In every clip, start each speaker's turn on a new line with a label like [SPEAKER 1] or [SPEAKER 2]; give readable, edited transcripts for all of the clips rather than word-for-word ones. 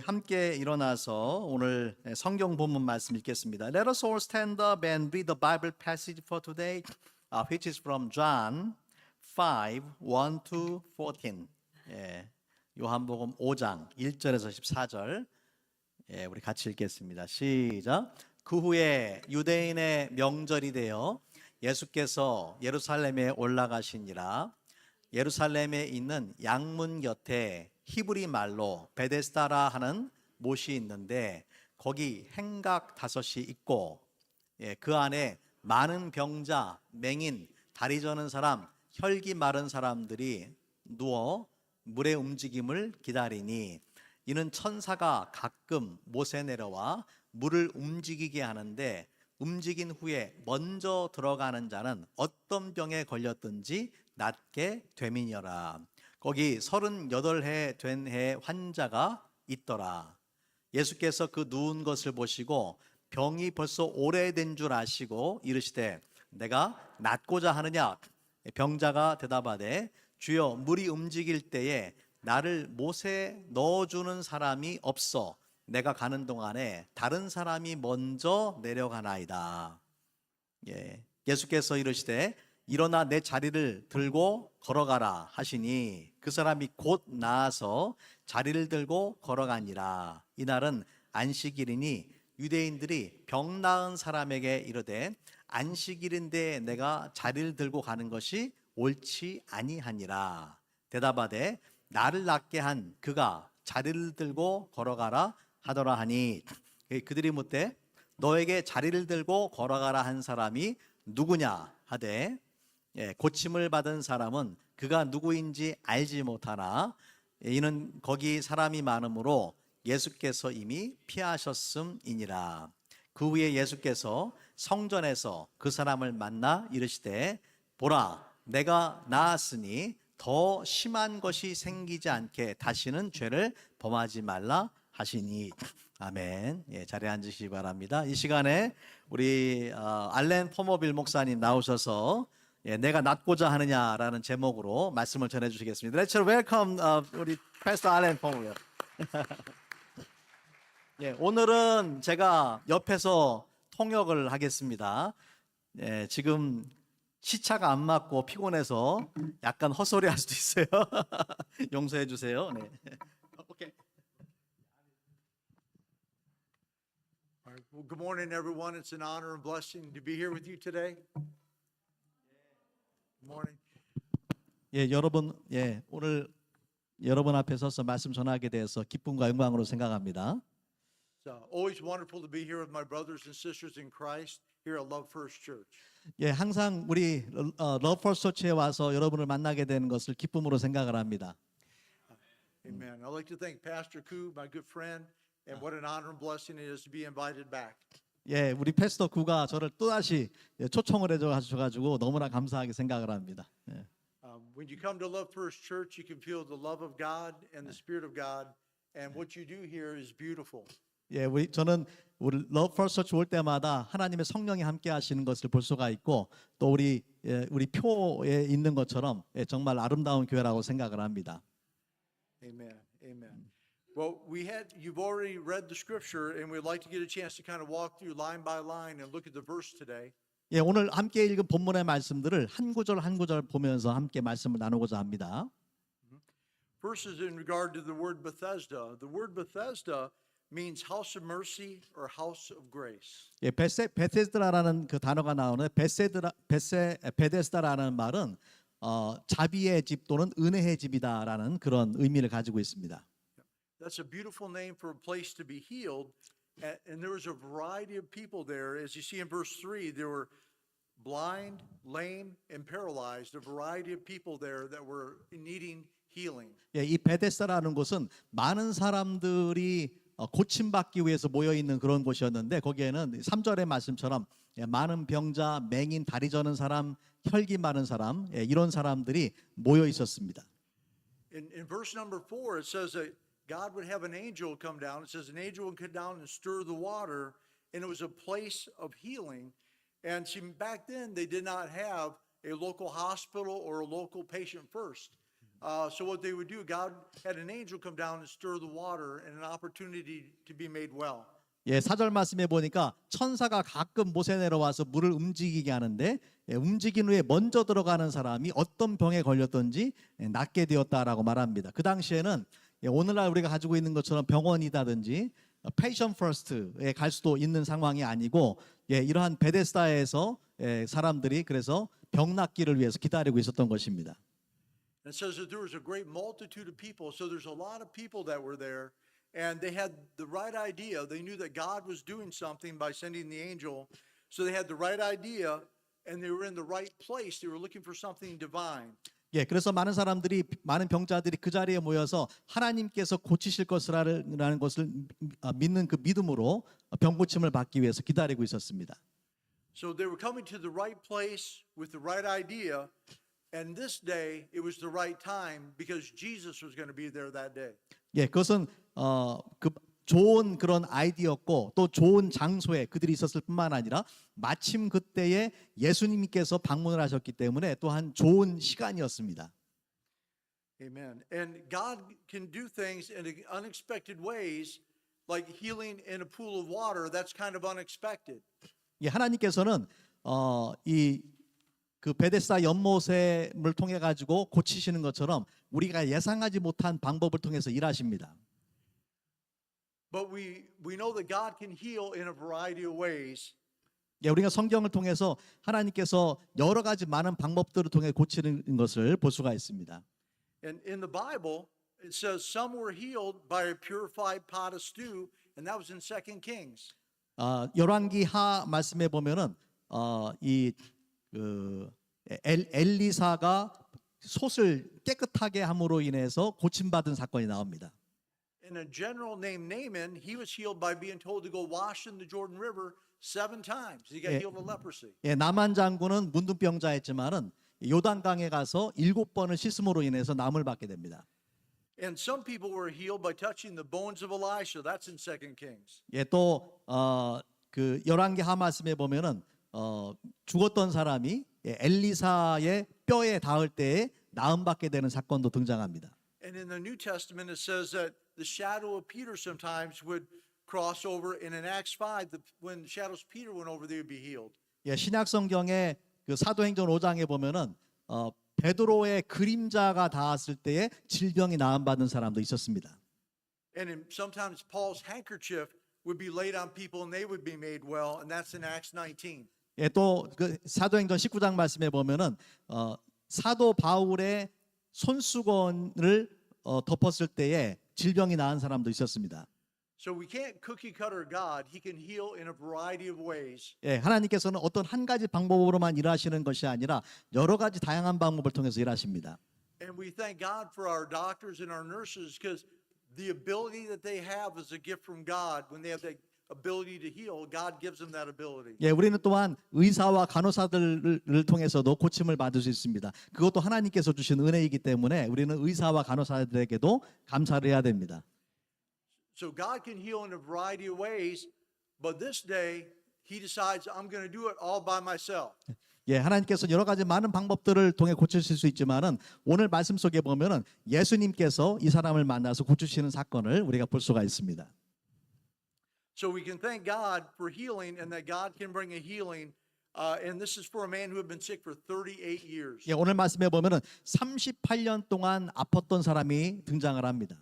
[SPEAKER 1] 함께 일어나서 오늘 성경 본문 말씀 읽겠습니다. Let us all stand up and read the Bible passage for today, which is from John 5, 1 to 14. 요한복음 5장 1절에서 14절. 우리 같이 읽겠습니다. 시작. 그 후에 유대인의 명절이 되어 예수께서 예루살렘에 올라가시니라. 예루살렘에 있는 양문 곁에 히브리 말로 베데스다라 하는 못이 있는데 거기 행각 5이 있고 그 안에 많은 병자, 맹인, 다리 저는 사람, 혈기 마른 사람들이 누워 물의 움직임을 기다리니 이는 천사가 가끔 못에 내려와 물을 움직이게 하는데 움직인 후에 먼저 들어가는 자는 어떤 병에 걸렸든지 낫게 됨이니라. 거기 38해 된 해 환자가 있더라. 예수께서 그 누운 것을 보시고 병이 벌써 오래된 줄 아시고 이르시되 내가 낫고자 하느냐? 병자가 대답하되 주여 물이 움직일 때에 나를 못에 넣어주는 사람이 없어 내가 가는 동안에 다른 사람이 먼저 내려가나이다. 예수께서 이르시되 일어나 내 자리를 들고 걸어가라 하시니 그 사람이 곧 나아서 자리를 들고 걸어가니라. 이날은 안식일이니 유대인들이 병 나은 사람에게 이르되 안식일인데 내가 자리를 들고 가는 것이 옳지 아니하니라. 대답하되 나를 낫게 한 그가 자리를 들고 걸어가라 하더라 하니 그들이 묻되 너에게 자리를 들고 걸어가라 한 사람이 누구냐 하되 고침을 받은 사람은 그가 누구인지 알지 못하나 이는 거기 사람이 많으므로 예수께서 이미 피하셨음이니라. 그 후에 예수께서 성전에서 그 사람을 만나 이르시되 보라 내가 나았으니 더 심한 것이 생기지 않게 다시는 죄를 범하지 말라 하시니 아멘. 자리에 앉으시기 바랍니다. 이 시간에 우리 알렌 포머빌 목사님 나오셔서 내가 낫고자 하느냐라는 제목으로 말씀을 전해주시겠습니다. Let's welcome 우리 패스터 알렌 포머빌. 오늘은 제가 옆에서 통역을 하겠습니다. 지금 시차가 안 맞고 피곤해서 약간 헛소리 할 수도 있어요. 용서해 주세요. 네. 오케이.
[SPEAKER 2] All right. Well, good morning, everyone. It's an honor and blessing to be here with you today. Good morning.
[SPEAKER 1] 여러분, 오늘 여러분 앞에 서서 말씀 전하게 돼서 기쁨과 영광으로 생각합니다.
[SPEAKER 2] It's always wonderful to be here with my brothers and sisters in Christ here at Love First Church.
[SPEAKER 1] 항상 우리 러브 퍼스트 처치에 와서 여러분을 만나게 되는 것을 기쁨으로 생각을 합니다.
[SPEAKER 2] Amen. I'd like to thank Pastor Koo, my good friend, and what an honor and blessing it is to be invited back.
[SPEAKER 1] 우리 패스터 구가 저를 또다시 초청을 해줘가지고 너무나 감사하게 생각을 합니다.
[SPEAKER 2] When you come to Love First Church, you can feel the love of God and the Spirit of God, and what you do here is beautiful.
[SPEAKER 1] 저는 우리 러브 퍼스트 처치 올 때마다 하나님의 성령이 함께 하시는 것을 볼 수가 있고 또 우리 표에 있는 것처럼 정말 아름다운 교회라고 생각을 합니다.
[SPEAKER 2] Amen. Amen. Well, you've already read the scripture, and we'd like to get a chance to kind of walk through line by line and look at the verse today.
[SPEAKER 1] 오늘 함께 읽은 본문의 말씀들을 한 구절 한 구절 보면서 함께 말씀을 나누고자 합니다.
[SPEAKER 2] First is in regard to the word Bethesda. The word Bethesda means house of mercy or house of grace.
[SPEAKER 1] 베데스다라는 그 단어가 나오는 베데스다라는 말은 자비의 집 또는 은혜의 집이다라는 그런 의미를 가지고 있습니다.
[SPEAKER 2] That's a beautiful name for a place to be healed. And there was a variety of people there. As you see in verse 3, there were blind, lame, and paralyzed. A variety of people there that were needing healing.
[SPEAKER 1] 이 베데스다라는 곳은 많은 사람들이 고침받기 위해서 모여 있는 그런 곳이었는데 거기에는 3절의 말씀처럼 많은 병자, 맹인, 다리 저는 사람, 혈기 마른 사람 이런 사람들이 모여 있었습니다.
[SPEAKER 2] In verse number 4, it says that God would have an angel come down. It says an angel would come down and stir the water, and it was a place of healing. And back then, they did not have a local hospital or a local patient first. So what they would do, God had an angel come down and stir the water and an opportunity to be made well.
[SPEAKER 1] 예, 4절 말씀에 보니까 천사가 가끔 모세 내려와서 물을 움직이게 하는데 움직인 후에 먼저 들어가는 사람이 어떤 병에 걸렸던지 낫게 되었다라고 말합니다. 그 당시에는 오늘날 우리가 가지고 있는 것처럼 병원이라든지 페이션 퍼스트에 갈 수도 있는 상황이 아니고 이러한 베데스다에서 사람들이 그래서 병 낫기를 위해서 기다리고 있었던 것입니다.
[SPEAKER 2] And it says that there was a great multitude of people. So there's a lot of people that were there. And they had the right idea. They knew that God was doing something by sending the angel. So they had the right idea and they were in the right place. They were looking for something divine.
[SPEAKER 1] 예, 그래서 많은 사람들이 많은 병자들이 그 자리에 모여서 하나님께서 고치실 것이라는 것을 믿는 그 믿음으로 병 고침을 받기 위해서 기다리고 있었습니다.
[SPEAKER 2] So they were coming to the right place with the right idea. And this day it was the right time because Jesus was going to be there that day.
[SPEAKER 1] 예, 그것은 그 좋은 그런 아이디어였고 또 좋은 장소에 그들이 있었을 뿐만 아니라 마침 그때에 예수님께서 방문을 하셨기 때문에 또한 좋은 시간이었습니다.
[SPEAKER 2] Amen. And God can do things in unexpected ways, like healing in a pool of water. That's kind of unexpected.
[SPEAKER 1] 예, 하나님께서는 이 그 베데스다 연못을 통해 가지고 고치시는 것처럼 우리가 예상하지 못한 방법을 통해서 일하십니다.
[SPEAKER 2] But we know that God can heal in a variety of ways.
[SPEAKER 1] 예, 우리가 성경을 통해서 하나님께서 여러 가지 많은 방법들을 통해 고치는 것을 볼 수가 있습니다.
[SPEAKER 2] And in the Bible, it says some were healed by a purified pot of stew, and that was in 2 Kings.
[SPEAKER 1] 열왕기하 말씀에 보면은 엘리사가 솥을 깨끗하게 함으로 인해서 고침받은 사건이 나옵니다.
[SPEAKER 2] And a general named Naaman, he was healed by being told to go wash in the Jordan River 7 times. He got healed of leprosy.
[SPEAKER 1] 예, 나만 장군은 문둥병자였지만은 요단강에 가서 7번을 씻음으로 인해서 남을 받게 됩니다.
[SPEAKER 2] And some people were healed by touching the bones of Elisha. That's in 2 Kings.
[SPEAKER 1] 예, 또 그 열왕기하 말씀에 보면은 죽었던 사람이 엘리사의 뼈에 닿을 때에 나음 받게 되는 사건도 등장합니다.
[SPEAKER 2] And in the New Testament, it says that the shadow of Peter sometimes would cross over. And in Acts 5, when the shadows of Peter went over, they would be healed.
[SPEAKER 1] 예, 신약 성경의 그 사도행전 5장에 보면은 베드로의 그림자가 닿았을 때에 질병이 나음 받는 사람도 있었습니다.
[SPEAKER 2] And sometimes Paul's handkerchief would be laid on people and they would be made well. And that's in Acts 19.
[SPEAKER 1] 예, 또 그 사도행전 19장 말씀에 보면은 사도 바울의 손수건을 덮었을 때에 질병이 나은 사람도 있었습니다.
[SPEAKER 2] So we can't cookie cutter God. He can heal in a variety of ways.
[SPEAKER 1] 예, 하나님께서는 어떤 한 가지 방법으로만 일하시는 것이 아니라 여러 가지 다양한 방법을 통해서 일하십니다.
[SPEAKER 2] And we thank God for our doctors and our nurses because the ability that they have is a gift from God. When they have the ability to heal, God gives them that ability.
[SPEAKER 1] 예, 우리는 또한 의사와 간호사들을 통해서도 고침을 받을 수 있습니다. 그것도 하나님께서 주신 은혜이기 때문에 우리는 의사와 간호사들에게도 감사를 해야 됩니다.
[SPEAKER 2] So God can heal in a variety of ways, but this day he decides I'm going to do it all by myself.
[SPEAKER 1] 예, 하나님께서 여러 가지 많은 방법들을 통해 고치실 수 있지만은 오늘 말씀 속에 보면은 예수님께서 이 사람을 만나서 고치시는 사건을 우리가 볼 수가 있습니다.
[SPEAKER 2] So we can thank God for healing and that God can bring a healing. And this is for a man who had been sick for 38 years.
[SPEAKER 1] 예, 오늘 말씀에 보면은 38년 동안 아팠던 사람이 등장을 합니다.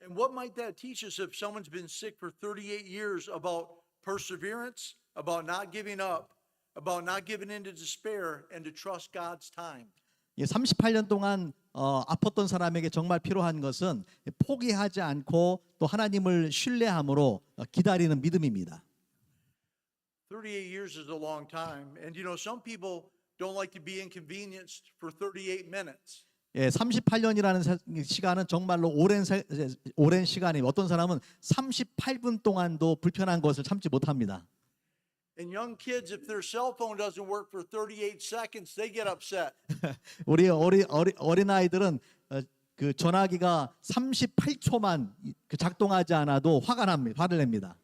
[SPEAKER 2] And what might that teach us if someone's been sick for 38 years about perseverance, about not giving up, about not giving in to despair, and to trust God's time?
[SPEAKER 1] 예, 38년 동안 아팠던 사람에게 정말 필요한 것은 포기하지 않고 또 하나님을 신뢰함으로 기다리는 믿음입니다.
[SPEAKER 2] 38 years is a long time. And you know, some people don't like to be inconvenienced for 38 minutes.
[SPEAKER 1] 예, 38년이라는 시간은 정말로 오랜 시간이에요. 어떤 사람은 38분 동안도 불편한 것을 참지 못합니다.
[SPEAKER 2] And young kids, if their cell phone doesn't work for 38 seconds, they get upset.
[SPEAKER 1] 우리 어린 아이들은 그 전화기가 38초만 작동하지 않아도 화를 냅니다.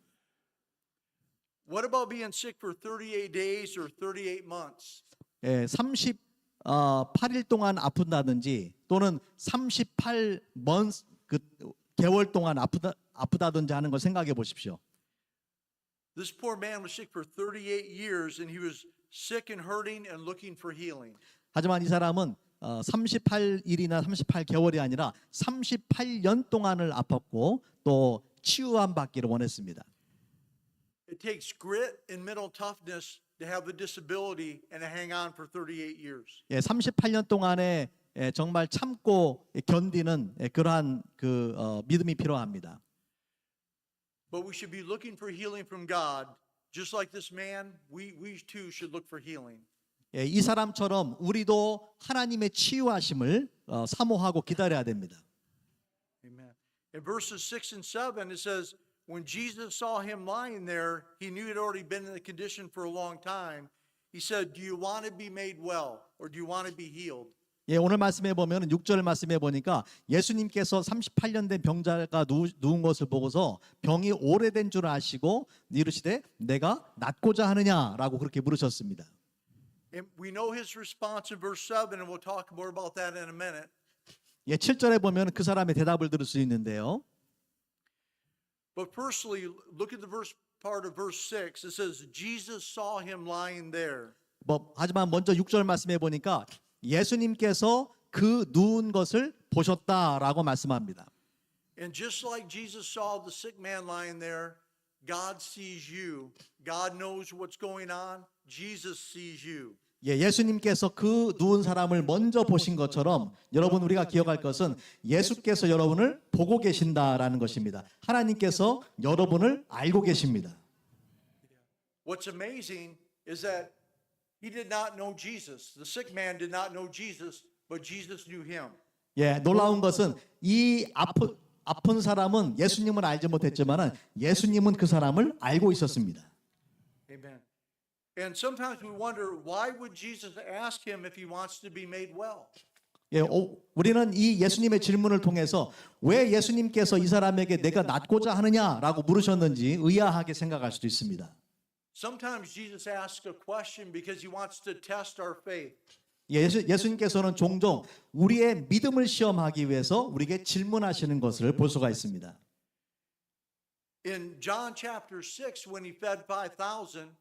[SPEAKER 2] What about being sick for 38 days or 38 months?
[SPEAKER 1] 예, 38일 동안 아픈다든지 또는 38번 그 개월 동안 아프다든지 하는 걸 생각해 보십시오.
[SPEAKER 2] This poor man was sick for 38 years and he was sick and hurting and looking for healing.
[SPEAKER 1] 하지만 이 사람은 38일이나 38개월이 아니라 38년 동안을 아팠고 또 치유함 받기를 원했습니다.
[SPEAKER 2] It takes grit and mental toughness to have a disability and to hang on for 38 years.
[SPEAKER 1] 38년 동안에 정말 참고 견디는 그러한 믿음이 필요합니다.
[SPEAKER 2] But we should be looking for healing from God. Just like this man, we too should look for healing.
[SPEAKER 1] 이 사람처럼 우리도 하나님의 치유하심을 사모하고 기다려야 됩니다.
[SPEAKER 2] Amen. In verses 6 and 7, it says, when Jesus saw him lying there, he knew he'd already been in the condition for a long time. He said, do you want to be made well or do you want to be healed?
[SPEAKER 1] 오늘 말씀해 보면 6절 말씀해 보니까 예수님께서 38년 된 병자가 누운 것을 보고서 병이 오래된 줄 아시고 이르시되 내가 낫고자 하느냐라고 그렇게 물으셨습니다.
[SPEAKER 2] And we know his response in verse 7, and we'll talk more about that in a minute.
[SPEAKER 1] 7절에 보면 그 사람의 대답을 들을 수 있는데요.
[SPEAKER 2] But firstly, look at the verse part of verse 6. It says, Jesus saw him lying there.
[SPEAKER 1] 하지만 먼저 6절 말씀해 보니까 예수님께서 그 누운 것을 보셨다라고 말씀합니다.
[SPEAKER 2] And just like Jesus saw the sick man lying there, God sees you. God knows what's going on. Jesus sees you.
[SPEAKER 1] 예수님께서 그 누운 사람을 먼저 보신 것처럼 여러분 우리가 기억할 것은 예수께서 여러분을 보고 계신다라는 것입니다. 하나님께서 여러분을 알고 계십니다.
[SPEAKER 2] What's amazing is that he did not know Jesus. The sick man did not know Jesus, but Jesus knew him.
[SPEAKER 1] 놀라운 것은 이 아픈 사람은 예수님을 알지 못했지만은 예수님은 그 사람을 알고 있었습니다.
[SPEAKER 2] Amen. And sometimes we wonder, why would Jesus ask him if he wants to be made well?
[SPEAKER 1] 우리는 이 예수님의 질문을 통해서 왜 예수님께서 이 사람에게 내가 낫고자 하느냐라고 물으셨는지 의아하게 생각할 수도 있습니다.
[SPEAKER 2] Sometimes Jesus asks a question because he wants to test our faith.
[SPEAKER 1] 예수님께서는 종종 우리의 믿음을 시험하기 위해서 우리에게 질문하시는 것을 볼 수가 있습니다.
[SPEAKER 2] In John chapter 6, when he fed 5,000,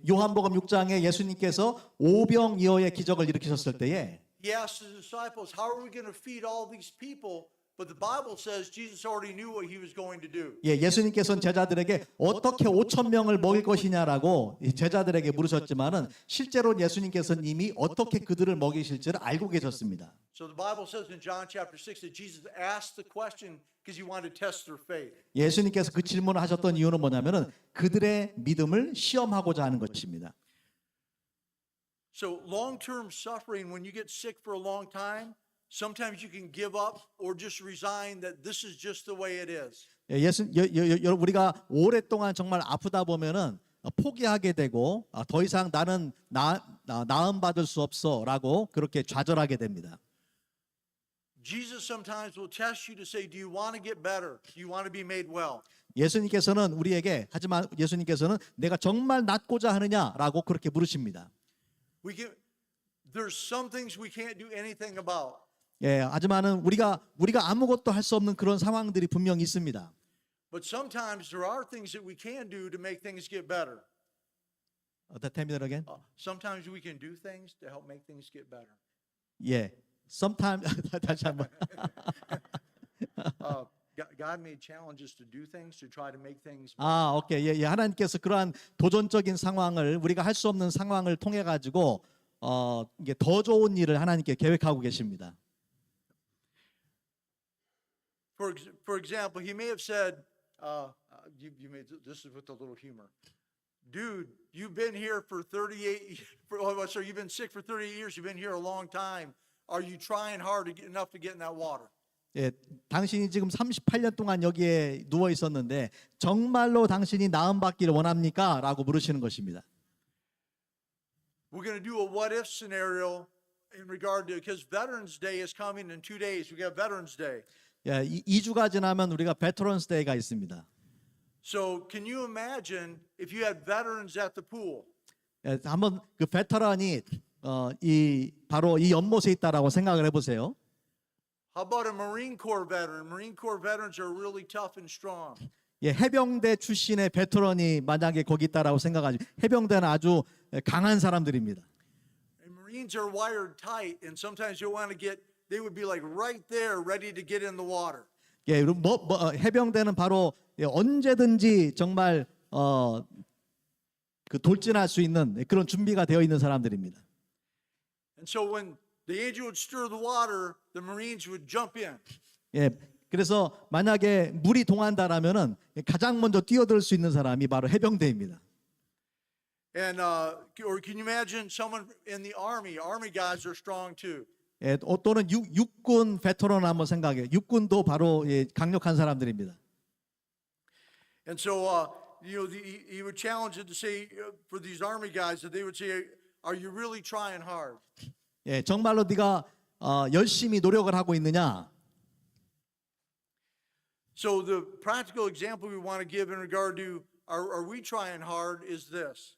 [SPEAKER 1] 요한복음 6장에 예수님께서 오병이어의 기적을 일으키셨을 때에
[SPEAKER 2] he asked his disciples, how are we going to feed all these people? But the Bible says Jesus already knew what he was going to do.
[SPEAKER 1] 예수님께서는 제자들에게 어떻게 5천 명을 먹일 것이냐라고 제자들에게 물으셨지만은 실제로 예수님께서는 이미 어떻게 그들을 먹이실지를 알고 계셨습니다.
[SPEAKER 2] So the Bible says in John chapter 6 that Jesus asked the question because he wanted to test their faith.
[SPEAKER 1] 예수님께서 그 질문을 하셨던 이유는 뭐냐면은 그들의 믿음을 시험하고자 하는 것입니다.
[SPEAKER 2] So long-term suffering, when you get sick for a long time, sometimes you can give up or just resign that this is just the way it is.
[SPEAKER 1] 우리가 오랫동안 정말 아프다 보면은 포기하게 되고 더 이상 나는 나음 받을 수 없어라고 그렇게 좌절하게 됩니다.
[SPEAKER 2] Jesus sometimes will test you to say, do you want to get better? Do you want to be made well?
[SPEAKER 1] 예수님께서는 우리에게 하지만 예수님께서는 내가 정말 낫고자 하느냐라고 그렇게 물으십니다.
[SPEAKER 2] There's some things we can't do anything about.
[SPEAKER 1] 하지만은 우리가 아무것도 할 수 없는 그런 상황들이 분명히 있습니다.
[SPEAKER 2] But sometimes there are things that we can do to make things get better.
[SPEAKER 1] Tell me that again.
[SPEAKER 2] Sometimes we can do things to help make things get better.
[SPEAKER 1] Sometimes 다시 한번.
[SPEAKER 2] God made challenges to do things to try to make things.
[SPEAKER 1] 오케이. 하나님께서 그러한 도전적인 상황을 우리가 할 수 없는 상황을 통해 가지고 이게 더 좋은 일을 하나님께 계획하고 계십니다.
[SPEAKER 2] For example, he may have said, you made this is with a little humor. Dude, you've been here for 38. You've been sick for 38 years. You've been here a long time. Are you trying hard enough to get in that water?
[SPEAKER 1] 당신이 지금 38년 동안 여기에 누워 있었는데 정말로 당신이 나음 받기를 원합니까? 라고 물으시는 것입니다.
[SPEAKER 2] We're going to do a what if scenario in regard to, because Veterans Day is coming in 2 days. We got Veterans Day.
[SPEAKER 1] 2주가 지나면 우리가 Veterans Day가 있습니다.
[SPEAKER 2] So can you imagine if you had veterans at the pool?
[SPEAKER 1] 한번 그 베테랑이 이 바로 이 연못에 있다라고 생각을 해보세요.
[SPEAKER 2] How about a Marine Corps veteran? Marine Corps veterans are really tough and strong.
[SPEAKER 1] 예, 해병대 출신의 베테랑이 만약에 거기 있다라고 생각하지, 해병대는 아주 강한 사람들입니다.
[SPEAKER 2] And Marines are wired tight, and sometimes you want to get, they would be like right there, ready to get in the water.
[SPEAKER 1] 예, 그리고 해병대는 바로 언제든지 정말 그 돌진할 수 있는 그런 준비가 되어 있는 사람들입니다.
[SPEAKER 2] And so when the angel would stir the water, the Marines would jump in.
[SPEAKER 1] 예, 그래서 만약에 물이 동한다라면은 가장 먼저 뛰어들 수 있는 사람이 바로 해병대입니다.
[SPEAKER 2] And or can you imagine someone in the army? Army guys are strong too.
[SPEAKER 1] 예, 또는 육군 베테랑 한번 생각해요. 육군도 바로 예, 강력한 사람들입니다.
[SPEAKER 2] And so he would challenge it to say for these army guys that they would say, "Are you really trying hard?"
[SPEAKER 1] 예, 정말로 네가 열심히 노력을 하고 있느냐?
[SPEAKER 2] So the practical example we want to give in regard to are we trying hard is this.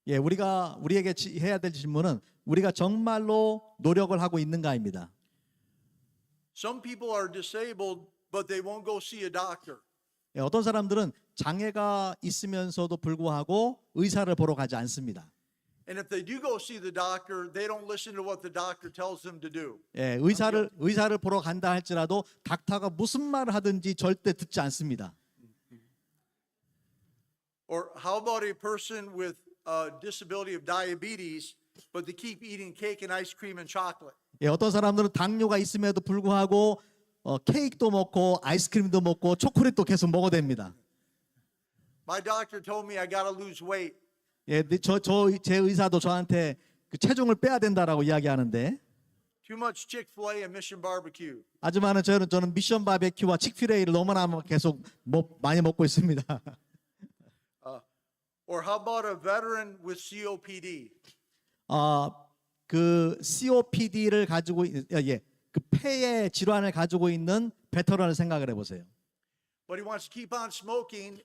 [SPEAKER 1] 예, 우리에게 해야 될 질문은 우리가 정말로 노력을 하고 있는가입니다.
[SPEAKER 2] Some people are disabled, but they won't go see a doctor.
[SPEAKER 1] 예, 어떤 사람들은 장애가 있으면서도 불구하고 의사를 보러 가지 않습니다.
[SPEAKER 2] And if they do go see the doctor, they don't listen to what the doctor tells them to do.
[SPEAKER 1] 예, 의사를 보러 간다 할지라도 닥터가 무슨 말을 하든지 절대 듣지 않습니다.
[SPEAKER 2] Or how about a person with a disability of diabetes, but they keep eating cake and ice cream and chocolate?
[SPEAKER 1] 예, 어떤 사람들은 당뇨가 있음에도 불구하고 케이크도 먹고 아이스크림도 먹고 초콜릿도 계속 먹어댑니다.
[SPEAKER 2] My doctor told me I got to lose weight.
[SPEAKER 1] 예, 제 의사도 저한테 그 체중을 빼야 된다라고 이야기하는데,
[SPEAKER 2] Too much Chick-fil-A and Mission Barbecue.
[SPEAKER 1] 하지만은 저는 미션 바베큐와 칙필레이를 너무나 계속 많이 먹고 있습니다.
[SPEAKER 2] Or how about a veteran with COPD?
[SPEAKER 1] 그 COPD를 가지고 그 폐의 질환을 가지고 있는 베테랑을 생각을 해보세요.
[SPEAKER 2] But he wants to keep on smoking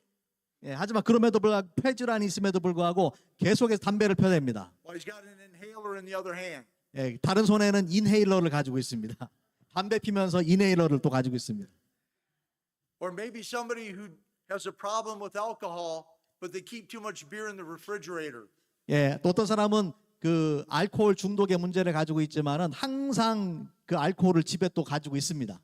[SPEAKER 1] 예, 하지만 그럼에도 불구하고 폐 질환이 있음에도 불구하고 계속해서 담배를 펴댑니다.
[SPEAKER 2] while he's got an inhaler in the other hand.
[SPEAKER 1] 예, 다른 손에는 인헤일러를 가지고 있습니다. 담배 피면서 인헤일러를 또 가지고 있습니다.
[SPEAKER 2] Or maybe somebody who has a problem with alcohol, but they keep too much beer in the refrigerator.
[SPEAKER 1] 예, 또 어떤 사람은 그 알코올 중독의 문제를 가지고 있지만은 항상 그 알코올을 집에 또 가지고 있습니다.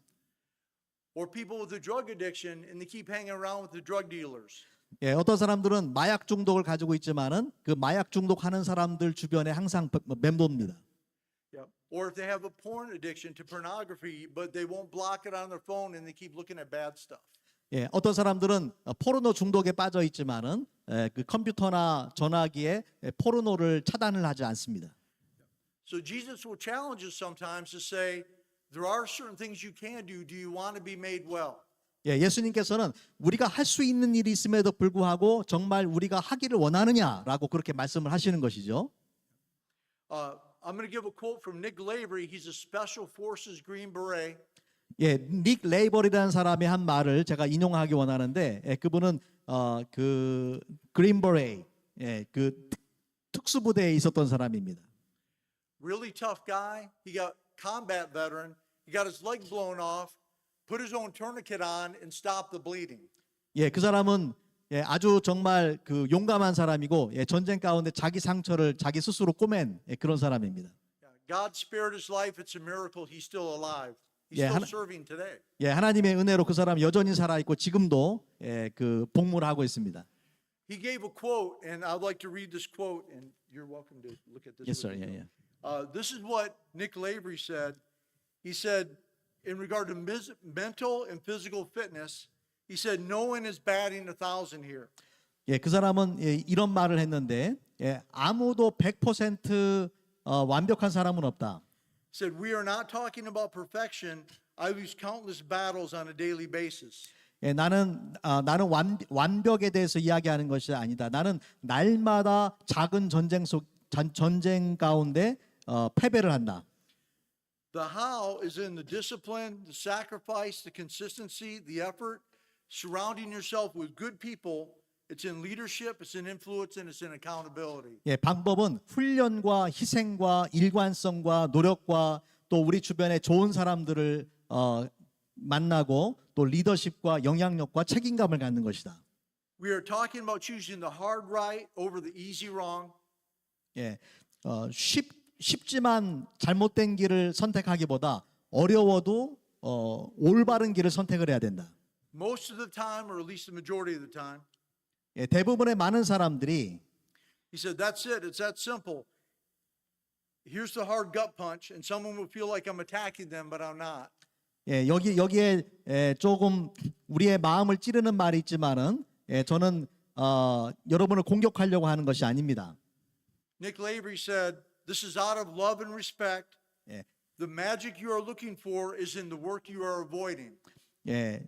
[SPEAKER 2] Or people with a drug addiction and they keep hanging around with the drug dealers.
[SPEAKER 1] 예, 어떤 사람들은 마약 중독을 가지고 있지만은 그 마약 중독하는 사람들 주변에 항상 맴돕니다.
[SPEAKER 2] Yeah. Or if they have a porn addiction to pornography, but they won't block it on their phone and they keep looking at bad stuff.
[SPEAKER 1] 예, 어떤 사람들은 포르노 중독에 빠져 있지만은 그 컴퓨터나 전화기에 포르노를 차단을 하지 않습니다.
[SPEAKER 2] So Jesus will challenge us sometimes to say, there are certain things you can do. Do you want to be made well?
[SPEAKER 1] 예, 예수님께서는 우리가 할 수 있는 일이 있음에도 불구하고 정말 우리가 하기를 원하느냐라고 그렇게 말씀을 하시는 것이죠.
[SPEAKER 2] I'm going to give a quote from Nick Lavery. He's a Special Forces Green Beret.
[SPEAKER 1] 예, 닉 레이버리라는 사람이 한 말을 제가 인용하기 원하는데, 예, 그분은 그 그린버레이, 예, 그 특수부대에 있었던 사람입니다.
[SPEAKER 2] Really tough guy. He got combat veteran. He got his leg blown off, put his own tourniquet on, and stopped the bleeding.
[SPEAKER 1] 예, 그 사람은 예, 아주 정말 그 용감한 사람이고, 예, 전쟁 가운데 자기 상처를 자기 스스로 꼬맨 예, 그런 사람입니다.
[SPEAKER 2] God spared his life. It's a miracle he's still alive. He's
[SPEAKER 1] Yeah,
[SPEAKER 2] still
[SPEAKER 1] 하나-
[SPEAKER 2] serving today.
[SPEAKER 1] 예, 하나님의 은혜로 그 사람 여전히 살아 있고 지금도 예, 그 복무를 하고 있습니다.
[SPEAKER 2] He gave a quote, and I'd like to read this quote, and you're welcome to look at this.
[SPEAKER 1] Yes,
[SPEAKER 2] with
[SPEAKER 1] sir.
[SPEAKER 2] me.
[SPEAKER 1] Yeah, yeah.
[SPEAKER 2] This is what Nick Lavery said. He said, in regard to mental and physical fitness, he said, no one is batting 1,000 here.
[SPEAKER 1] 예, 그 사람은 예, 이런 말을 했는데 예, 아무도 100% 완벽한 사람은 없다.
[SPEAKER 2] He said, we are not talking about perfection. I lose countless battles on a daily basis.
[SPEAKER 1] 예, 나는 완벽에 대해서 이야기하는 것이 아니다. 나는 날마다 작은 전쟁 가운데 패배를 한다.
[SPEAKER 2] The how is in the discipline, the sacrifice, the consistency, the effort, surrounding yourself with good people, it's in leadership, it's in influence, and it's in accountability.
[SPEAKER 1] 예, 방법은 훈련과 희생과 일관성과 노력과 또 우리 주변에 좋은 사람들을 만나고 또 리더십과 영향력과 책임감을 갖는 것이다.
[SPEAKER 2] We are talking about choosing the hard right over the easy wrong.
[SPEAKER 1] 예, 쉽지만 잘못된 길을 선택하기보다 어려워도 올바른 길을 선택을 해야 된다.
[SPEAKER 2] Most of the time, or at least the majority of the time,
[SPEAKER 1] 예, 대부분의 많은 사람들이
[SPEAKER 2] he said, that's it, it's that simple. Here's the hard gut punch, and someone will feel like I'm attacking them, but I'm not.
[SPEAKER 1] 예, 여기에 조금 우리의 마음을 찌르는 말이 있지만은 저는 여러분을 공격하려고 하는 것이 아닙니다.
[SPEAKER 2] Nick Lavery said, this is out of love and respect.
[SPEAKER 1] 예,
[SPEAKER 2] The magic you are looking for is in the work you are avoiding.
[SPEAKER 1] 예,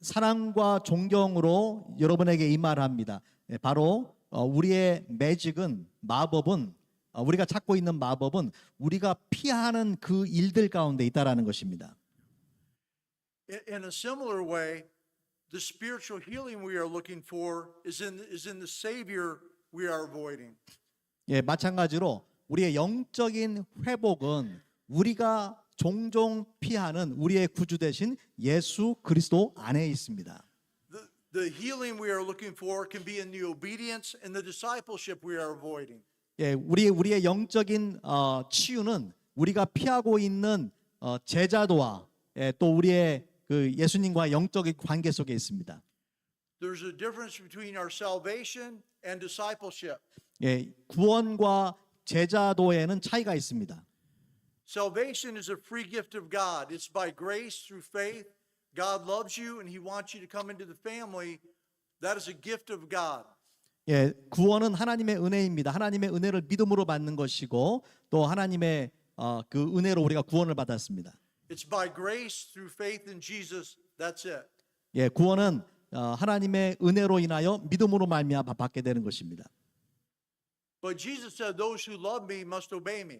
[SPEAKER 1] 사랑과 존경으로 여러분에게 이 말을 합니다. 바로 우리의 매직은 마법은 우리가 찾고 있는 마법은 우리가 피하는 그 일들 가운데 있다라는 것입니다.
[SPEAKER 2] In a similar way, the spiritual healing we are looking for is in the Savior we are avoiding.
[SPEAKER 1] 예, 마찬가지로 우리의 영적인 회복은 우리가 종종 피하는 우리의 구주 되신 예수 그리스도 안에 있습니다.
[SPEAKER 2] The healing we are looking for can be in the obedience and the discipleship we are avoiding.
[SPEAKER 1] 예, 우리의 영적인 치유는 우리가 피하고 있는 제자도와 또 우리의 그 예수님과 영적인 관계 속에 있습니다.
[SPEAKER 2] There's a difference between our salvation and discipleship.
[SPEAKER 1] 예, 구원과 제자도에는 차이가 있습니다.
[SPEAKER 2] Salvation is a free gift of God. It's by grace through faith. God loves you and He wants you to come into the family. That is a gift of God.
[SPEAKER 1] 예, 구원은 하나님의 은혜입니다. 하나님의 은혜를 믿음으로 받는 것이고 또 하나님의 그 은혜로 우리가 구원을 받았습니다.
[SPEAKER 2] It's by grace through faith in Jesus. That's it.
[SPEAKER 1] 예, 구원은 하나님의 은혜로 인하여 믿음으로 말미암아 받게 되는 것입니다.
[SPEAKER 2] But Jesus said, "Those who love me must obey me."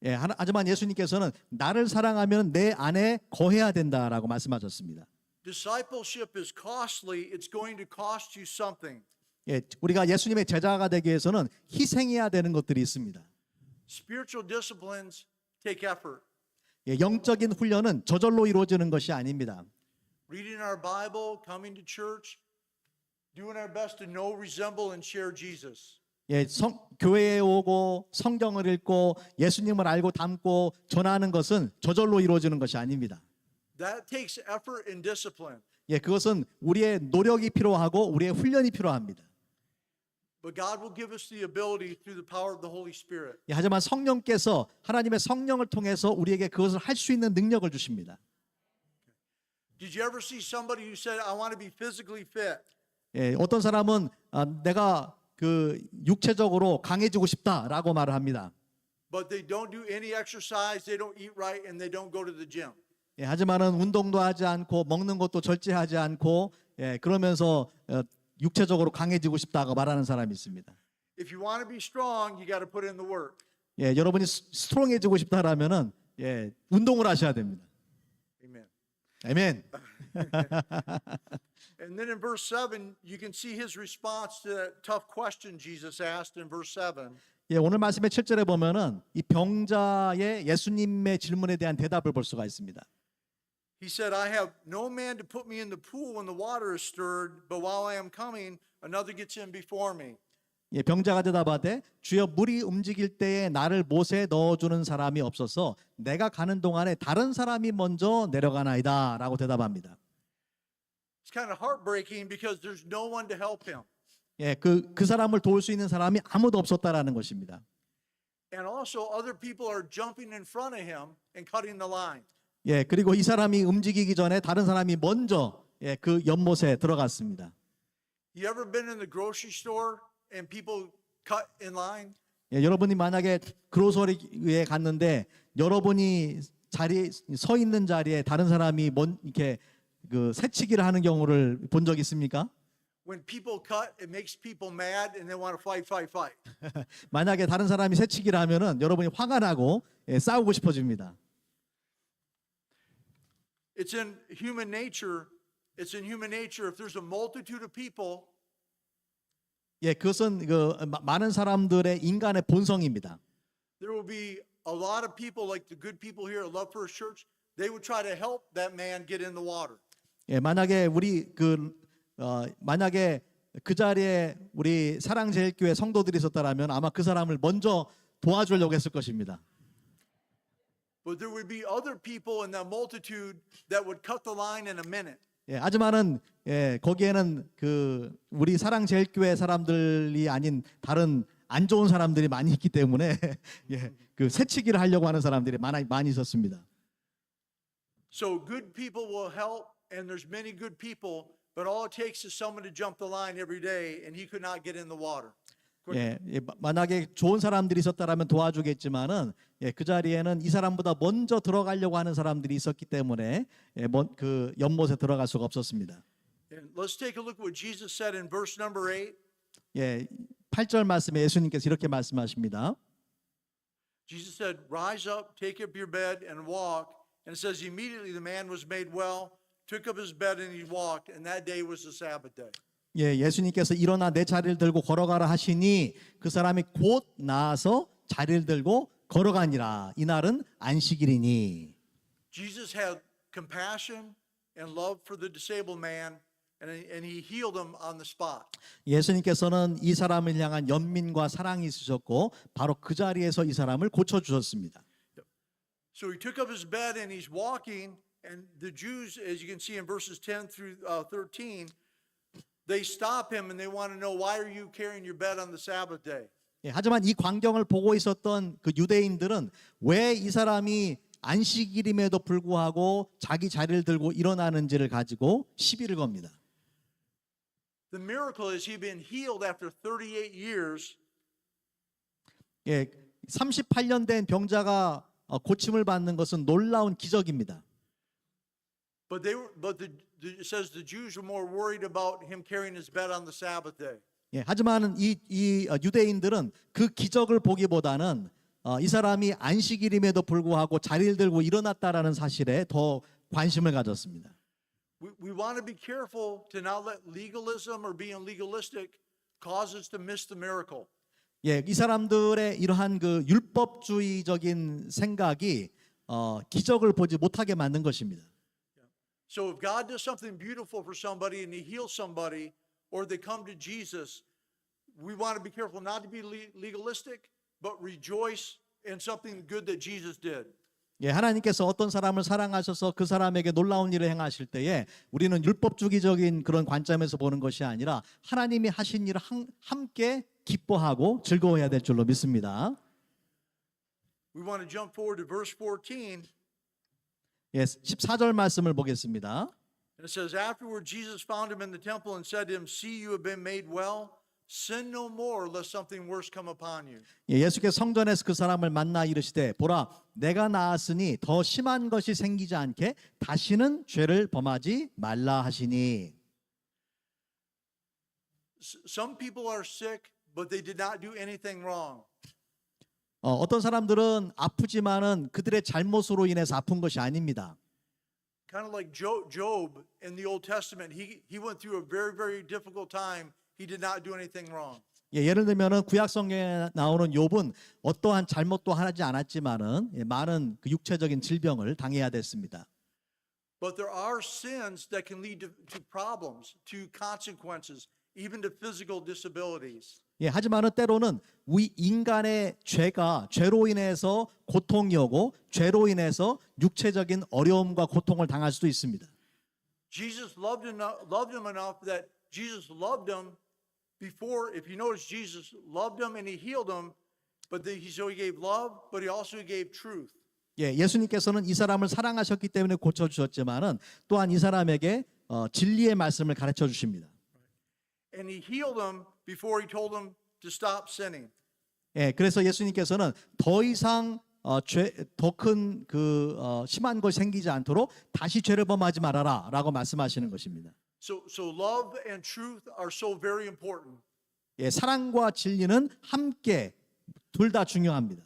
[SPEAKER 1] 예, 하지만 예수님께서는 나를 사랑하면 내 안에 거해야 된다라고 말씀하셨습니다.
[SPEAKER 2] Discipleship is costly. It's going to cost you something.
[SPEAKER 1] 예, 우리가 예수님의 제자가 되기 위해서는 희생해야 되는 것들이 있습니다.
[SPEAKER 2] Spiritual disciplines take effort.
[SPEAKER 1] 예, 영적인 훈련은 저절로 이루어지는 것이 아닙니다.
[SPEAKER 2] Reading our Bible, coming to church, doing our best to know, resemble, and share Jesus.
[SPEAKER 1] 예, 교회에 오고 성경을 읽고 예수님을 알고 담고 전하는 것은 저절로 이루어지는 것이 아닙니다.
[SPEAKER 2] That takes effort and discipline.
[SPEAKER 1] 예, 그것은 우리의 노력이 필요하고 우리의 훈련이 필요합니다.
[SPEAKER 2] But God will give us the ability through the power of the Holy Spirit.
[SPEAKER 1] 예, 하지만 성령께서 하나님의 성령을 통해서 우리에게 그것을 할 수 있는 능력을 주십니다.
[SPEAKER 2] Did you ever see somebody who said, "I want to be physically fit"?
[SPEAKER 1] 예, 어떤 사람은 내가 그 육체적으로 강해지고 싶다라고 말을 합니다.
[SPEAKER 2] But they don't do any exercise, they don't eat right, and they don't go to the gym.
[SPEAKER 1] 예, 하지만은 운동도 하지 않고 먹는 것도 절제하지 않고 그러면서 육체적으로 강해지고 싶다고 말하는 사람이 있습니다.
[SPEAKER 2] If you want to be strong, you got to put in the work.
[SPEAKER 1] 예, 여러분이 스트롱해지고 싶다라면은 운동을 하셔야 됩니다.
[SPEAKER 2] Amen.
[SPEAKER 1] 아멘.
[SPEAKER 2] And then in verse 7, you can see his response to that tough question Jesus asked in verse 7.
[SPEAKER 1] 예, 오늘 말씀의 7절에 보면은 이 병자의 예수님의 질문에 대한 대답을 볼 수가 있습니다.
[SPEAKER 2] He said, "I have no man to put me in the pool when the water is stirred, but while I am coming, another gets in before me."
[SPEAKER 1] 예, 병자가 대답하되 주여 물이 움직일 때에 나를 못에 넣어주는 사람이 없어서 내가 가는 동안에 다른 사람이 먼저 내려가나이다라고 대답합니다.
[SPEAKER 2] It's kind of heartbreaking because there's no one to help him.
[SPEAKER 1] 예, 그 사람을 도울 수 있는 사람이 아무도 없었다라는 것입니다.
[SPEAKER 2] And also other people are jumping in front of him and cutting the line.
[SPEAKER 1] 예, 그리고 이 사람이 움직이기 전에 다른 사람이 먼저 그 연못에 들어갔습니다.
[SPEAKER 2] You ever been in the grocery store and people cut in line?
[SPEAKER 1] 예, 여러분이 만약에 그로서리에 갔는데 여러분이 자리에 서 있는 자리에 다른 사람이 이렇게 그 새치기를 하는 경우를 본 적 있습니까?
[SPEAKER 2] When people cut, it makes people mad and they want to fight.
[SPEAKER 1] 만약에 다른 사람이 새치기를 하면은 여러분이 화가 나고 싸우고 싶어집니다.
[SPEAKER 2] It's in human nature. It's in human nature. If there's a multitude of people
[SPEAKER 1] 예, 그것은 많은 사람들의 인간의 본성입니다.
[SPEAKER 2] There will be a lot of people like the good people here at Love First Church. They would try to help that man get in the water.
[SPEAKER 1] 예, 만약에 만약에 그 자리에 우리 사랑제일교회 성도들이 있었다라면 아마 그 사람을 먼저 도와주려고 했을 것입니다.
[SPEAKER 2] But there would be other people in that multitude that would cut the line in a minute.
[SPEAKER 1] 예, 하지만은 거기에는 우리 사랑제일교회 사람들이 아닌 다른 안 좋은 사람들이 많이 있기 때문에 예, 새치기를 하려고 하는 사람들이 많이 있었습니다.
[SPEAKER 2] So good people will help, and there's many good people, but all it takes is someone to jump the line every day, and he could not get in the water.
[SPEAKER 1] 예, 만약에 좋은 사람들이 있었다라면 도와주겠지만은 그 자리에는 이 사람보다 먼저 들어가려고 하는 사람들이 있었기 때문에 그 연못에 들어갈 수가 없었습니다.
[SPEAKER 2] And let's take a look at what Jesus said in verse number 8.
[SPEAKER 1] 예, 8절 말씀에 예수님께서 이렇게 말씀하십니다.
[SPEAKER 2] Jesus said, "Rise up, take up your bed, and walk." And it says, immediately the man was made well, took up his bed, and he walked. And that day was the Sabbath day.
[SPEAKER 1] 예, 예수님께서 일어나 내 자리를 들고 걸어가라 하시니 그 사람이 곧 나아서 자리를 들고 걸어가니라. 이날은 안식일이니.
[SPEAKER 2] Jesus had compassion and love for the disabled man, and he healed him on the spot.
[SPEAKER 1] 예수님께서는 이 사람을 향한 연민과 사랑이 있으셨고 바로 그 자리에서 이 사람을 고쳐 주셨습니다.
[SPEAKER 2] So he took up his bed and he's walking, and the Jews, as you can see in verses 10 through 13, they stop him and they want to know, why are you carrying your bed on the Sabbath day?
[SPEAKER 1] 예, 하지만 이 광경을 보고 있었던 그 유대인들은 왜 이 사람이 안식일임에도 불구하고 자기 자리를 들고 일어나는지를 가지고 시비를 겁니다.
[SPEAKER 2] The miracle is he'd been healed after 38 years.
[SPEAKER 1] 예, 38년 된 병자가 고침을 받는 것은 놀라운 기적입니다.
[SPEAKER 2] But it says the Jews were more worried about him carrying his bed on the Sabbath day.
[SPEAKER 1] 예, 하지만 이 유대인들은 그 기적을 보기보다는 이 사람이 안식일임에도 불구하고 자리를 들고 일어났다라는 사실에 더 관심을 가졌습니다.
[SPEAKER 2] We want to be careful to not let legalism or being legalistic cause us to miss the miracle.
[SPEAKER 1] 예, 이 사람들의 이러한 율법주의적인 생각이 기적을 보지 못하게 만든 것입니다.
[SPEAKER 2] So if God does something beautiful for somebody and he heals somebody, or they come to Jesus, we want to be careful not to be legalistic, but rejoice in something good that Jesus did.
[SPEAKER 1] 예, 하나님께서 어떤 사람을 사랑하셔서 그 사람에게 놀라운 일을 행하실 때에 우리는 율법주의적인 그런 관점에서 보는 것이 아니라 하나님이 하신 일을 함께 기뻐하고 즐거워해야 될 줄로 믿습니다.
[SPEAKER 2] We want to jump forward to verse 14.
[SPEAKER 1] 예, 14절 말씀을 보겠습니다.
[SPEAKER 2] And it says, afterward Jesus found him in the temple and said to him, see, you have been made well. Sin no more, lest something worse come upon you.
[SPEAKER 1] 예, 예수께서 성전에서 그 사람을 만나 이르시되 보라 내가 나았으니 더 심한 것이 생기지 않게 다시는 죄를 범하지 말라 하시니.
[SPEAKER 2] Some people are sick, but they did not do anything wrong.
[SPEAKER 1] 어떤 사람들은 아프지만은 그들의 잘못으로 인해서 아픈 것이 아닙니다.
[SPEAKER 2] Kind of like Job in the Old Testament, he went through a very, very difficult time. He did not do anything wrong.
[SPEAKER 1] 예, 예를 들면은 구약 성경에 나오는 욥은 어떠한 잘못도 하지 않았지만은 많은 그 육체적인 질병을 당해야 됐습니다.
[SPEAKER 2] But there are sins that can lead to problems, to consequences, even to physical disabilities.
[SPEAKER 1] 예, 하지만은 때로는 우리 인간의 죄로 인해서 고통이 오고 죄로 인해서 육체적인 어려움과 고통을 당할 수도 있습니다.
[SPEAKER 2] Jesus loved him enough that Jesus loved him before. If you notice, Jesus loved him and he healed him, but so he gave love, but he also gave truth.
[SPEAKER 1] 예, 예수님께서는 이 사람을 사랑하셨기 때문에 고쳐 주셨지만은 또한 이 사람에게 진리의 말씀을 가르쳐 주십니다.
[SPEAKER 2] And he healed him before he told him to stop sinning.
[SPEAKER 1] 예, 그래서 예수님께서는 더 이상 더 큰 심한 것이 생기지 않도록 다시 죄를 범하지 말아라라고 말씀하시는 것입니다.
[SPEAKER 2] So love and truth are so very important.
[SPEAKER 1] 예, 사랑과 진리는 함께 둘 다 중요합니다.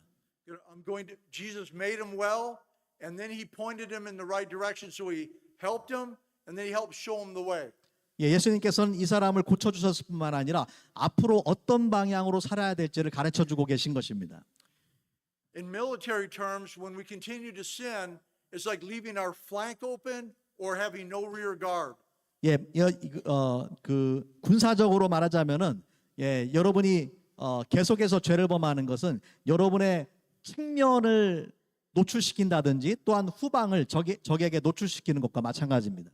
[SPEAKER 2] Jesus made him well, and then he pointed him in the right direction. So he helped him, and then he helped show him the way.
[SPEAKER 1] 예, 예수님께서는 이 사람을 고쳐주셨을 뿐만 아니라 앞으로 어떤 방향으로 살아야 될지를 가르쳐주고 계신 것입니다.
[SPEAKER 2] In military terms, when we continue to sin, it's like leaving our flank open or having no rear guard.
[SPEAKER 1] 예, 그 군사적으로 말하자면은 예, 여러분이 계속해서 죄를 범하는 것은 여러분의 측면을 노출시킨다든지 또한 후방을 적에게 노출시키는 것과 마찬가지입니다.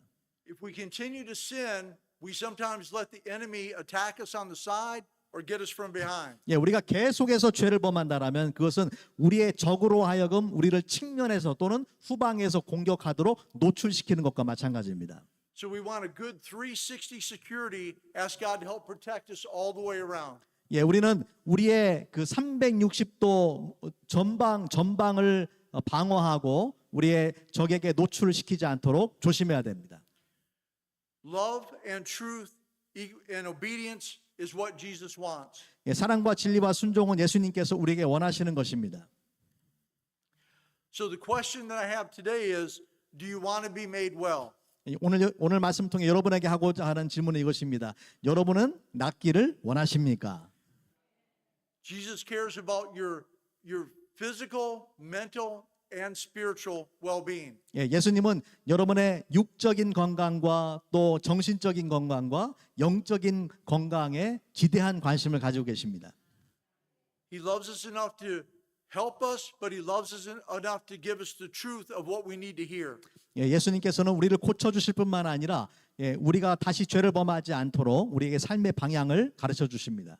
[SPEAKER 2] If we continue to sin, we sometimes let the enemy attack us on the side or get us from behind.
[SPEAKER 1] 예, 우리가 계속해서 죄를 범한다라면 그것은 우리의 적으로 하여금 우리를 측면에서 또는 후방에서 공격하도록 노출시키는 것과 마찬가지입니다.
[SPEAKER 2] So we want a good 360 security. Ask God to help protect us all the way around.
[SPEAKER 1] 예, 우리는 우리의 그 360도 전방을 방어하고 우리의 적에게 노출시키지 않도록 조심해야 됩니다.
[SPEAKER 2] Love and truth and obedience is what Jesus wants.
[SPEAKER 1] 예, 사랑과 진리와 순종은 예수님께서 우리에게 원하시는 것입니다.
[SPEAKER 2] So the question that I have today is, do you want to be made well?
[SPEAKER 1] 오늘 말씀 통해 여러분에게 하고자 하는 질문은 이것입니다. 여러분은 낫기를 원하십니까?
[SPEAKER 2] Jesus cares about your physical, mental, and spiritual well-being.
[SPEAKER 1] 예, 예수님은 여러분의 육적인 건강과 또 정신적인 건강과 영적인 건강에 지대한 관심을 가지고 계십니다.
[SPEAKER 2] He loves us enough to help us, but he loves us enough to give us the truth of what we need to hear.
[SPEAKER 1] 예, 예수님께서는 우리를 고쳐주실 뿐만 아니라 예, 우리가 다시 죄를 범하지 않도록 우리에게 삶의 방향을 가르쳐 주십니다.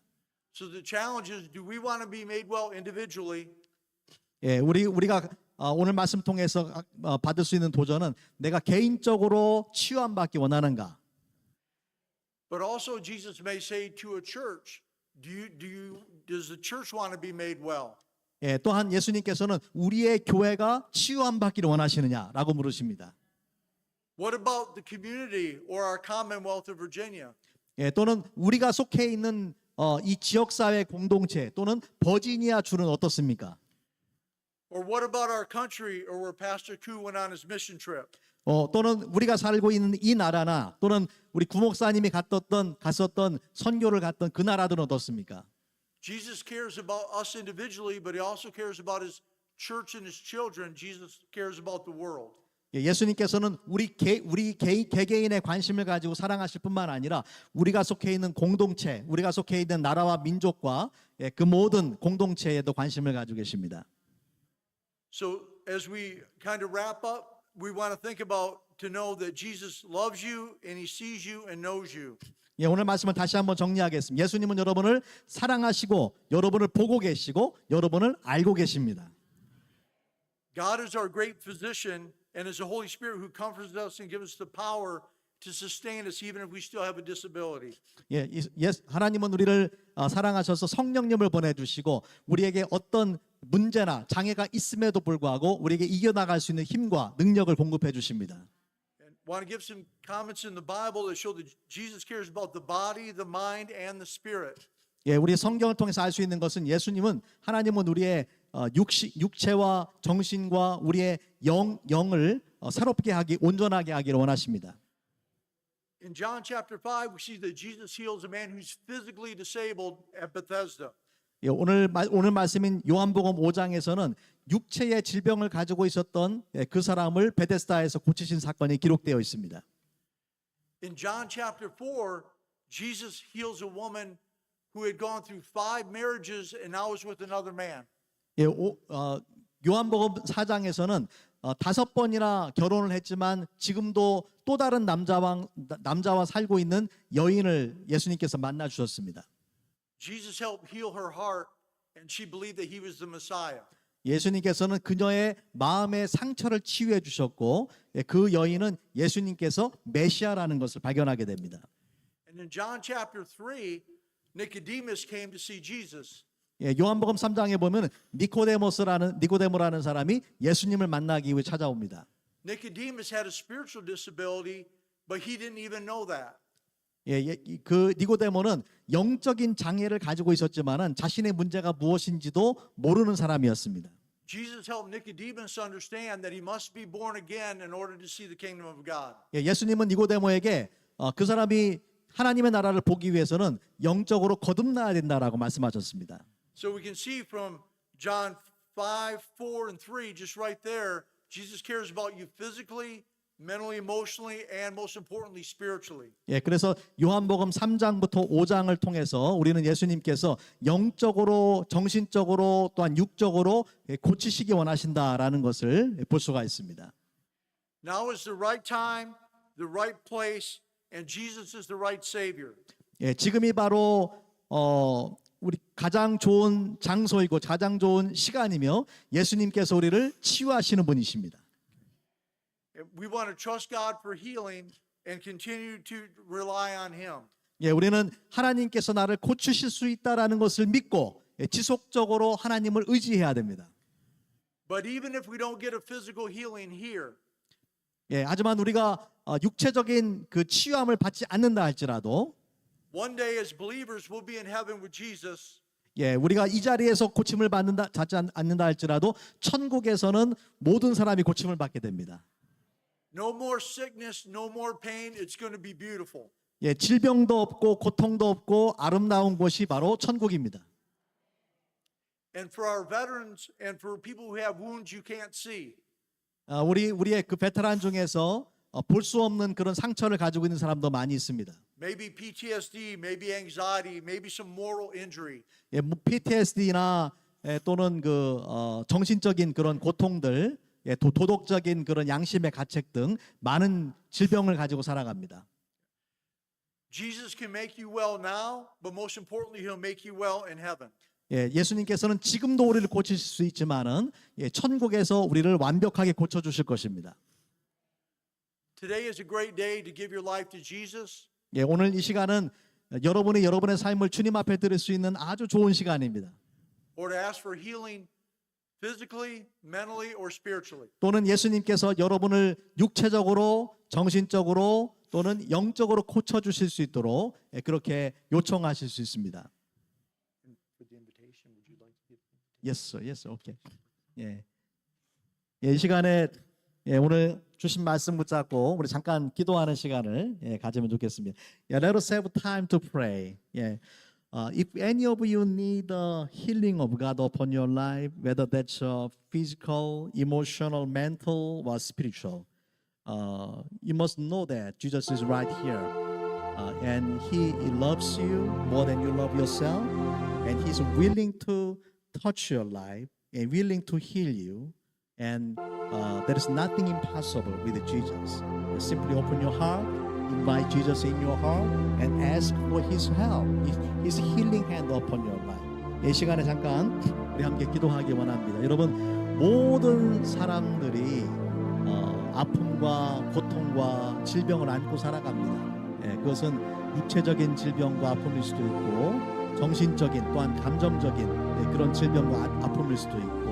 [SPEAKER 2] So the challenge is, do we want to be made well individually?
[SPEAKER 1] 예, 우리가 오늘 말씀 통해서 받을 수 있는 도전은 내가 개인적으로 치유함받기 원하는가?
[SPEAKER 2] But also Jesus may say to a church, does the church want to be made well?
[SPEAKER 1] 예, 또한 예수님께서는 우리의 교회가 치유함받기를 원하시느냐라고 물으십니다.
[SPEAKER 2] What about the community or our Commonwealth of Virginia?
[SPEAKER 1] 예, 또는 우리가 속해 있는 이 지역사회 공동체 또는 버지니아 주는 어떻습니까?
[SPEAKER 2] Or what about our country or where Pastor Koo went on his mission trip?
[SPEAKER 1] 또는 우리가 살고 있는 이 나라나 또는 우리 구목사님이 갔었던 선교를 갔던 그 나라들은 어떻습니까?
[SPEAKER 2] Jesus cares about us individually, but he also cares about his church and his children. Jesus cares about the world.
[SPEAKER 1] 예, 예수님께서는 우리 개개인의 관심을 가지고 사랑하실 뿐만 아니라 우리가 속해 있는 공동체, 우리가 속해 있는 나라와 민족과 예, 그 모든 공동체에도 관심을 가지고 계십니다.
[SPEAKER 2] So as we kind of wrap up, we want to think about to know that Jesus loves you and he sees you and knows you.
[SPEAKER 1] 예, 오늘 말씀을 다시 한번 정리하겠습니다. 예수님은 여러분을 사랑하시고 여러분을 보고 계시고 여러분을 알고 계십니다.
[SPEAKER 2] God is our great physician and is the Holy Spirit who comforts us and gives us the power to sustain us even if we still have a disability.
[SPEAKER 1] 예, 하나님은 우리를 사랑하셔서 성령님을 보내주시고 우리에게 어떤 문제나 장애가 있음에도 불구하고 우리에게 이겨나갈 수 있는 힘과 능력을 공급해 주십니다.
[SPEAKER 2] And want to give some comments in the Bible that show that Jesus cares about the body, the mind, and the spirit.
[SPEAKER 1] 예, 우리 성경을 통해서 알 수 있는 것은 하나님은 우리의 육체와 정신과 우리의 영을 새롭게 온전하게 하기를 원하십니다.
[SPEAKER 2] In John chapter 5, we see that Jesus heals a man who's physically disabled at Bethesda.
[SPEAKER 1] 예, 오늘 말씀인 요한복음 5장에서는 육체의 질병을 가지고 있었던 그 사람을 베데스다에서 고치신 사건이 기록되어 있습니다.
[SPEAKER 2] In John chapter 4, Jesus heals a woman who had gone through 5 marriages and now is with another man.
[SPEAKER 1] 예, 요한복음 4장에서는 5번이나 결혼을 했지만 지금도 또 다른 남자와 살고 있는 여인을 예수님께서 만나 주셨습니다.
[SPEAKER 2] Jesus helped heal her heart and she believed that he was the Messiah.
[SPEAKER 1] 예수님께서는 그녀의 마음의 상처를 치유해 주셨고 그 여인은 예수님께서 메시아라는 것을 발견하게 됩니다.
[SPEAKER 2] And in John chapter 3, Nicodemus came to see Jesus.
[SPEAKER 1] 예, 요한복음 3장에 보면 니고데모라는 사람이 예수님을 만나기 위해 찾아옵니다.
[SPEAKER 2] Nicodemus had a spiritual disability, but he didn't even know that.
[SPEAKER 1] 예, 그 니고데모는 영적인 장애를 가지고 있었지만은 자신의 문제가 무엇인지도 모르는 사람이었습니다.
[SPEAKER 2] Jesus helped Nicodemus understand that he must be born again in order to see the kingdom of God.
[SPEAKER 1] 예, 예수님은 니고데모에게 그 사람이 하나님의 나라를 보기 위해서는 영적으로 거듭나야 된다라고 말씀하셨습니다.
[SPEAKER 2] So we can see from John 5, 4, and 3, just right there, Jesus cares about you physically, mentally, emotionally, and most importantly, spiritually.
[SPEAKER 1] 예, 그래서 요한복음 3장부터 5장을 통해서 우리는 예수님께서 영적으로, 정신적으로, 또한 육적으로 고치시기 원하신다라는 것을 볼 수가 있습니다.
[SPEAKER 2] Now is the right time, the right place, and Jesus is the right Savior.
[SPEAKER 1] 예, 지금이 바로 우리 가장 좋은 장소이고 가장 좋은 시간이며 예수님께서 우리를 치유하시는 분이십니다.
[SPEAKER 2] We want to trust God for healing and continue to rely on Him.
[SPEAKER 1] 예, 우리는 하나님께서 나를 고치실 수 있다라는 것을 믿고 지속적으로 하나님을 의지해야 됩니다.
[SPEAKER 2] But even if we don't get a physical healing here,
[SPEAKER 1] 예, 하지만 우리가 육체적인 그 치유함을 받지 않는다 할지라도
[SPEAKER 2] one day as believers we'll be in heaven with Jesus.
[SPEAKER 1] 예, 우리가 이 자리에서 고침을 받지 않는다 할지라도 천국에서는 모든 사람이 고침을 받게 됩니다.
[SPEAKER 2] No more sickness, no more pain. It's going to be beautiful.
[SPEAKER 1] 예, 질병도 없고 고통도 없고 아름다운 곳이 바로 천국입니다.
[SPEAKER 2] And for our veterans and for people who have wounds you can't see,
[SPEAKER 1] 우리의 그 베테랑 중에서 볼 수 없는 그런 상처를 가지고 있는 사람도 많이 있습니다.
[SPEAKER 2] maybe PTSD, maybe anxiety, maybe some moral injury.
[SPEAKER 1] 예, PTSD나 또는 그 정신적인 그런 고통들, 예, 도덕적인 그런 양심의 가책 등 많은 질병을 가지고 살아갑니다.
[SPEAKER 2] Jesus can make you well now, but most importantly, He'll make you well in heaven.
[SPEAKER 1] 예, 예수님께서는 지금도 우리를 고치실 수 있지만은 예, 천국에서 우리를 완벽하게 고쳐 주실 것입니다.
[SPEAKER 2] Today is a great day to give your life to Jesus.
[SPEAKER 1] 예, 오늘 이 시간은 여러분이 여러분의 삶을 주님 앞에 드릴 수 있는 아주 좋은 시간입니다.
[SPEAKER 2] Or to ask for healing physically, mentally, or spiritually.
[SPEAKER 1] 또는 예수님께서 여러분을 육체적으로, 정신적으로 또는 영적으로 고쳐 주실 수 있도록 예, 그렇게 요청하실 수 있습니다. Yes, sir. Yes, sir. Okay. 예. 예, 이 시간에 예, 오늘 주신 말씀 붙잡고 우리 잠깐 기도하는 시간을 예, 가지면 좋겠습니다. Yeah, let us have time to pray. Yeah. If any of you need the healing of God upon your life, whether that's physical, emotional, mental, or spiritual, you must know that Jesus is right here, and He loves you more than you love yourself, and He's willing to touch your life and willing to heal you. And there is nothing impossible with Jesus. You simply open your heart, invite Jesus in your heart, and ask for His help, His healing hand upon your life. 이 시간에 잠깐 우리 함께 기도하기 원합니다. 여러분, 모든 사람들이 아픔과 고통과 질병을 안고 살아갑니다. 예, 그것은 육체적인 질병과 아픔일 수도 있고, 정신적인 또한 감정적인 그런 질병과 아픔일 수도 있고,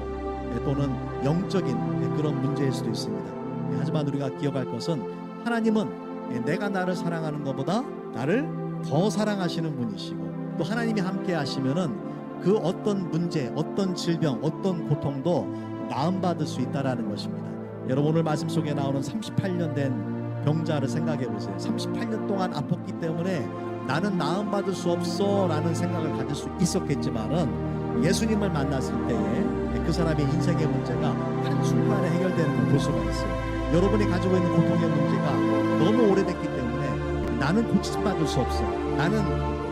[SPEAKER 1] 또는 영적인 그런 문제일 수도 있습니다. 하지만 우리가 기억할 것은 하나님은 내가 나를 사랑하는 것보다 나를 더 사랑하시는 분이시고, 또 하나님이 함께 하시면은 그 어떤 문제, 어떤 질병, 어떤 고통도 나음받을 수 있다라는 것입니다. 여러분, 오늘 말씀 속에 나오는 38년 된 병자를 생각해 보세요. 38년 동안 아팠기 때문에 나는 나음받을 수 없어 라는 생각을 가질 수 있었겠지만은 예수님을 만났을 때에 그 사람의 인생의 문제가 한순간에 해결되는 걸 볼 수가 있어요. 여러분이 가지고 있는 고통의 문제가 너무 오래됐기 때문에 나는 고침받을 수 없어, 나는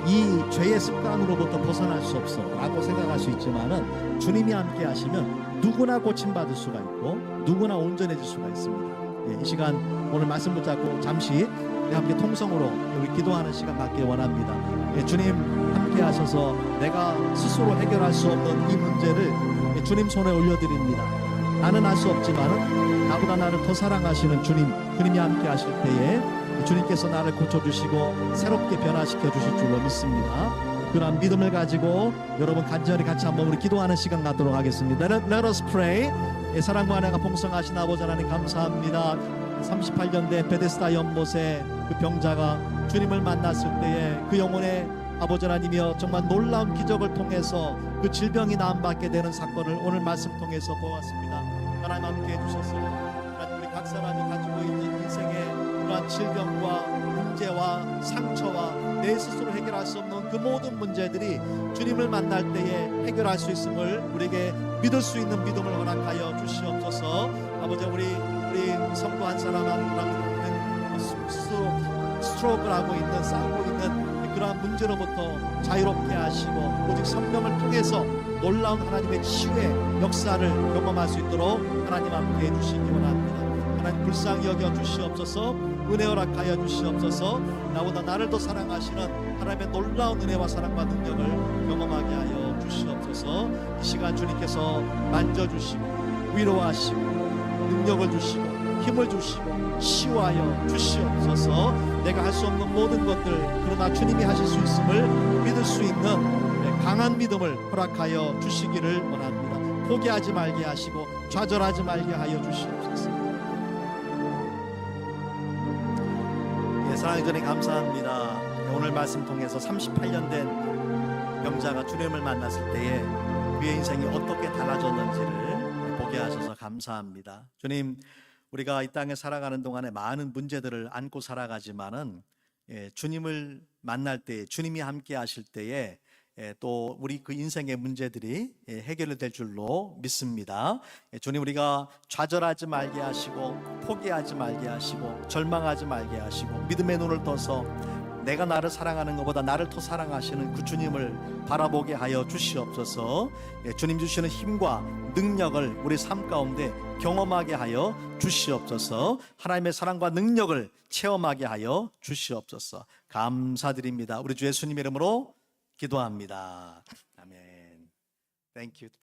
[SPEAKER 1] 이 죄의 습관으로부터 벗어날 수 없어 라고 생각할 수 있지만은 주님이 함께 하시면 누구나 고침받을 수가 있고 누구나 온전해질 수가 있습니다. 예, 이 시간 오늘 말씀 붙잡고 잠시 우리 함께 통성으로 우리 기도하는 시간 갖기 원합니다. 예, 주님 함께 하셔서 내가 스스로 해결할 수 없는 이 문제를 주님 손에 올려드립니다. 나는 할 수 없지만은 나보다 나를 더 사랑하시는 주님이 함께 하실 때에 주님께서 나를 고쳐주시고 새롭게 변화시켜 주실 줄로 믿습니다. 그런 믿음을 가지고 여러분 간절히 같이 한번 우리 기도하는 시간 갖도록 하겠습니다. Let us pray. 사랑과 은혜가 풍성하신 아버지 하나님 감사합니다. 38년 된 베데스다 연못의 그 병자가 주님을 만났을 때에 그 영혼의 아버지 하나님이여 정말 놀라운 기적을 통해서 그 질병이 나음받게 되는 사건을 오늘 말씀 통해서 보았습니다. 하나님 함께 해주셔서 우리 각 사람이 가지고 있는 인생의 그러한 질병과 문제와 상처와 내 스스로 해결할 수 없는 그 모든 문제들이 주님을 만날 때에 해결할 수 있음을 우리에게 믿을 수 있는 믿음을 허락하여 주시옵소서. 아버지, 우리 성도 한 사람 한 사람은 스트로크를 하고 있는, 싸우고 있는 그러한 문제로부터 자유롭게 하시고 오직 성령을 통해서 놀라운 하나님의 치유의 역사를 경험할 수 있도록 하나님 함께 해주시기 원합니다. 하나님 불쌍히 여겨 주시옵소서. 은혜 허락하여 주시옵소서. 나보다 나를 더 사랑하시는 하나님의 놀라운 은혜와 사랑과 능력을 경험하게 하여 주시옵소서. 이 시간 주님께서 만져주시고 위로하시고 능력을 주시고 힘을 주시고 치유하여 주시옵소서. 내가 할 수 없는 모든 것들, 그러나 주님이 하실 수 있음을 믿을 수 있는 강한 믿음을 허락하여 주시기를 원합니다. 포기하지 말게 하시고 좌절하지 말게 하여 주시옵소서. 사랑의 전에 감사합니다. 오늘 말씀 통해서 38년 된 병자가 주님을 만났을 때에 그의 인생이 어떻게 달라졌는지를 보게 하셔서 감사합니다. 주님, 우리가 이 땅에 살아가는 동안에 많은 문제들을 안고 살아가지만은 주님을 만날 때, 주님이 함께 하실 때에 또 우리 그 인생의 문제들이 해결될 줄로 믿습니다. 주님, 우리가 좌절하지 말게 하시고 포기하지 말게 하시고 절망하지 말게 하시고 믿음의 눈을 떠서 내가 나를 사랑하는 것보다 나를 더 사랑하시는 그 주님을 바라보게 하여 주시옵소서. 주님 주시는 힘과 능력을 우리 삶 가운데 경험하게 하여 주시옵소서. 하나님의 사랑과 능력을 체험하게 하여 주시옵소서. 감사드립니다. 우리 주 예수님 이름으로 기도합니다. 아멘. Thank you.